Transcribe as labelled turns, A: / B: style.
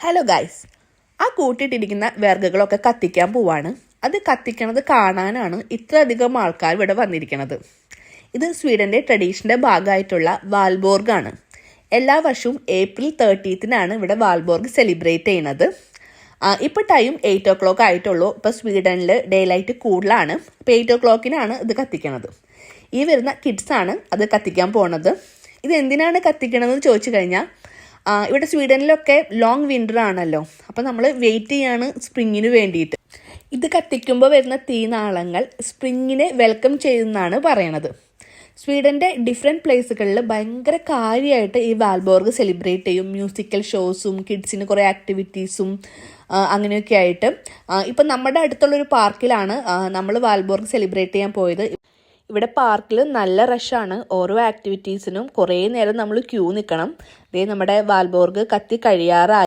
A: Hello guys, ആ കൂട്ടിയിട്ടിരിക്കുന്ന വിറകുകളൊക്കെ കത്തിക്കാൻ പോവാണ്. അത് കത്തിക്കണത് കാണാനാണ് ഇത്രയധികം ആൾക്കാർ ഇവിടെ വന്നിരിക്കുന്നത്. ഇത് സ്വീഡൻ്റെ ട്രഡീഷൻ്റെ ഭാഗമായിട്ടുള്ള വാൽബോർഗാണ്. എല്ലാ വർഷവും ഏപ്രിൽ 30 ഇവിടെ വാൽബോർഗ് സെലിബ്രേറ്റ് ചെയ്യുന്നത്. ഇപ്പോൾ ടൈം 8 o'clock ആയിട്ടുള്ളൂ. ഇപ്പോൾ സ്വീഡനിൽ ഡേ ലൈറ്റ് കൂടുതലാണ്. ഇപ്പോൾ 8 o'clock ഇത് കത്തിക്കണത്. ഈ വരുന്ന കിഡ്സാണ് അത് കത്തിക്കാൻ പോണത്. ഇത് എന്തിനാണ് കത്തിക്കണമെന്ന് ചോദിച്ചു കഴിഞ്ഞാൽ, ഇവിടെ സ്വീഡനിലൊക്കെ ലോങ് വിൻ്റർ ആണല്ലോ. അപ്പോൾ നമ്മൾ വെയിറ്റ് ചെയ്യാണ് സ്പ്രിങ്ങിന് വേണ്ടിയിട്ട്. ഇത് കത്തിക്കുമ്പോൾ വരുന്ന തീനാളങ്ങൾ സ്പ്രിങ്ങിനെ വെൽക്കം ചെയ്യുന്നതാണ് പറയണത്. സ്വീഡൻ്റെ ഡിഫറെൻറ്റ് പ്ലേസുകളിൽ ഭയങ്കര കാര്യമായിട്ട് ഈ വാൽബോർഗ് സെലിബ്രേറ്റ് ചെയ്യും. മ്യൂസിക്കൽ ഷോസും കിഡ്സിന് കുറേ ആക്ടിവിറ്റീസും അങ്ങനെയൊക്കെ ആയിട്ട്. ഇപ്പം നമ്മുടെ അടുത്തുള്ളൊരു പാർക്കിലാണ് നമ്മൾ വാൽബോർഗ് സെലിബ്രേറ്റ് ചെയ്യാൻ പോയത്. ഇവിടെ പാർക്കിൽ നല്ല റഷാണ്. ഓരോ ആക്ടിവിറ്റീസിനും കുറേ നേരം നമ്മൾ ക്യൂ നിൽക്കണം. നമ്മുടെ വാൽബോർഗ് കത്തി കഴിയാറായി.